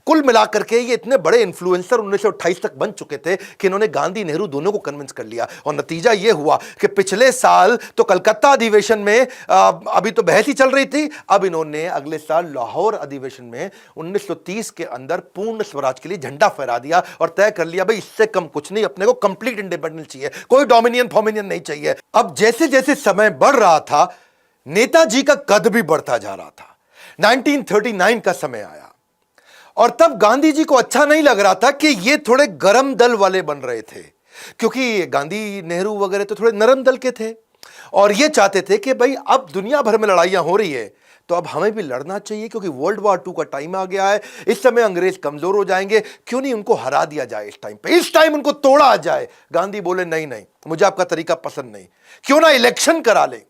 कुल मिलाकर के ये इतने बड़े इन्फ्लुएंसर 1928 तक बन चुके थे कि इन्होंने गांधी नेहरू दोनों को कन्विंस कर लिया। और नतीजा ये हुआ कि पिछले साल तो कलकत्ता अधिवेशन में अभी तो बहस ही चल रही थी, अब इन्होंने अगले साल लाहौर अधिवेशन में 1930 के अंदर पूर्ण स्वराज के लिए झंडा फहरा दिया और तय कर लिया भाई इससे कम कुछ नहीं, अपने को कंप्लीट इंडिपेंडेंस चाहिए, कोई डोमिनियन फॉमिनियन नहीं चाहिए। अब जैसे जैसे समय बढ़ रहा था, नेताजी का कद भी बढ़ता जा रहा था। 1939 का समय आया और तब गांधी जी को अच्छा नहीं लग रहा था कि ये थोड़े गरम दल वाले बन रहे थे, क्योंकि गांधी नेहरू वगैरह तो थोड़े नरम दल के थे और ये चाहते थे कि भाई अब दुनिया भर में लड़ाइयां हो रही है तो अब हमें भी लड़ना चाहिए, क्योंकि वर्ल्ड वॉर 2 का टाइम आ गया है, इस समय अंग्रेज कमजोर हो जाएंगे, क्यों नहीं उनको हरा दिया जाए इस टाइम पे, इस टाइम उनको तोड़ा जाए। गांधी बोले नहीं नहीं, मुझे आपका तरीका पसंद नहीं, क्यों ना इलेक्शन करा ले।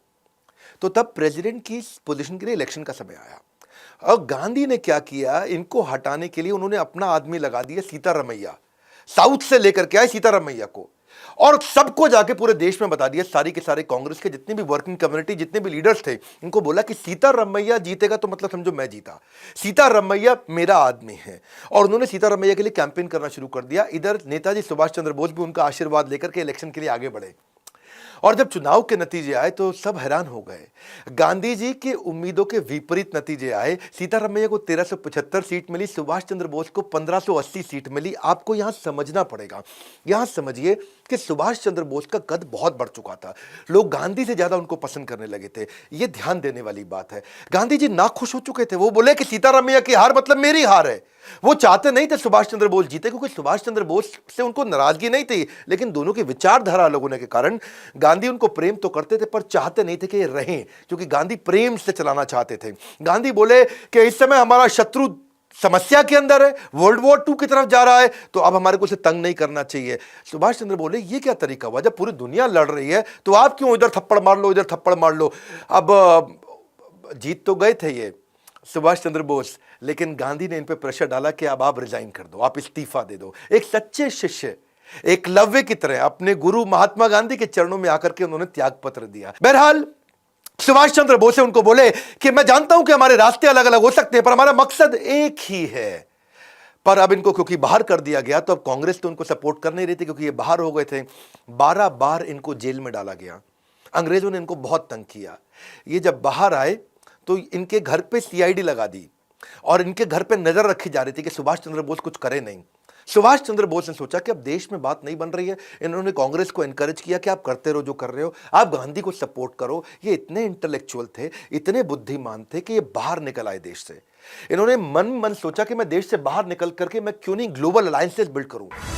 तो तब प्रेसिडेंट की पोजीशन के लिए इलेक्शन का समय आया और गांधी ने क्या किया, इनको हटाने के लिए उन्होंने अपना आदमी लगा दिया सीतारमैया, साउथ से लेकर के आए सीतारमैया को, और सबको जाके पूरे देश में बता दिया, सारी के सारे कांग्रेस के जितने भी वर्किंग कम्युनिटी, जितने भी लीडर्स थे, इनको बोला कि सीतारमैया जीतेगा तो मतलब समझो मैं जीता, सीतारमैया मेरा आदमी है। और उन्होंने सीतारमैया के लिए कैंपेन करना शुरू कर दिया। इधर नेताजी सुभाष चंद्र बोस भी उनका आशीर्वाद लेकर के इलेक्शन के लिए आगे बढ़े और जब चुनाव के नतीजे आए तो सब हैरान हो गए। गांधी जी के उम्मीदों के विपरीत नतीजे आए। सीतारमैया को 1375 सीट मिली, सुभाष चंद्र बोस को 1580 सीट मिली। आपको यहां समझना पड़ेगा, यहां समझिए कि सुभाष चंद्र बोस का कद बहुत बढ़ चुका था, लोग गांधी से ज्यादा उनको पसंद करने लगे थे। यह ध्यान देने वाली बात है। गांधी जी नाखुश हो चुके थे, वो बोले कि सीतारमैया की हार मतलब मेरी हार है। वो चाहते नहीं थे सुभाष चंद्र बोस जीते, क्योंकि सुभाष चंद्र बोस से उनको नाराजगी नहीं थी, लेकिन दोनों की विचारधारा अलग होने के कारण गांधी उनको प्रेम तो करते थे पर चाहते नहीं थे कि ये रहें, क्योंकि गांधी प्रेम से चलाना चाहते थे। गांधी बोले कि इस समय हमारा शत्रु समस्या के अंदर है, वर्ल्ड वॉर 2 की तरफ जा रहा है, तो अब हमारे को उसे तंग नहीं करना चाहिए। सुभाष चंद्र बोले ये क्या तरीका हुआ, जब पूरी दुनिया लड़ रही है तो आप क्यों इधर थप्पड़ मार लो, इधर थप्पड़ मार लो। अब जीत तो गए थे ये सुभाष चंद्र बोस, लेकिन गांधी ने इन पे प्रेशर डाला कि अब आप रिजाइन कर दो, आप इस्तीफा दे दो। एक सच्चे शिष्य एकलव्य की तरह अपने गुरु महात्मा गांधी के चरणों में आकर के उन्होंने त्याग पत्र दिया। बहरहाल सुभाष चंद्र बोस उनको बोले कि मैं जानता हूं कि हमारे रास्ते अलग अलग हो सकते हैं पर हमारा मकसद एक ही है। पर अब इनको क्योंकि बाहर कर दिया गया तो अब कांग्रेस तो उनको सपोर्ट कर नहीं रही थी, क्योंकि ये बाहर हो गए थे। 12 बार इनको जेल में डाला गया, अंग्रेजों ने इनको बहुत तंग किया। ये जब बाहर आए तो इनके घर पे सीआईडी लगा दी और इनके घर पे नजर रखी जा रही थी कि सुभाष चंद्र बोस कुछ करे नहीं। सुभाष चंद्र बोस ने सोचा कि अब देश में बात नहीं बन रही है, इन्होंने कांग्रेस को एनकरेज किया कि आप करते रहो जो कर रहे हो, आप गांधी को सपोर्ट करो। ये इतने इंटेलेक्चुअल थे, इतने बुद्धिमान थे कि ये बाहर निकल आए देश से। इन्होंने मन मन सोचा कि मैं देश से बाहर निकल करके मैं क्यों नहीं ग्लोबल अलायंसेस बिल्ड करूं।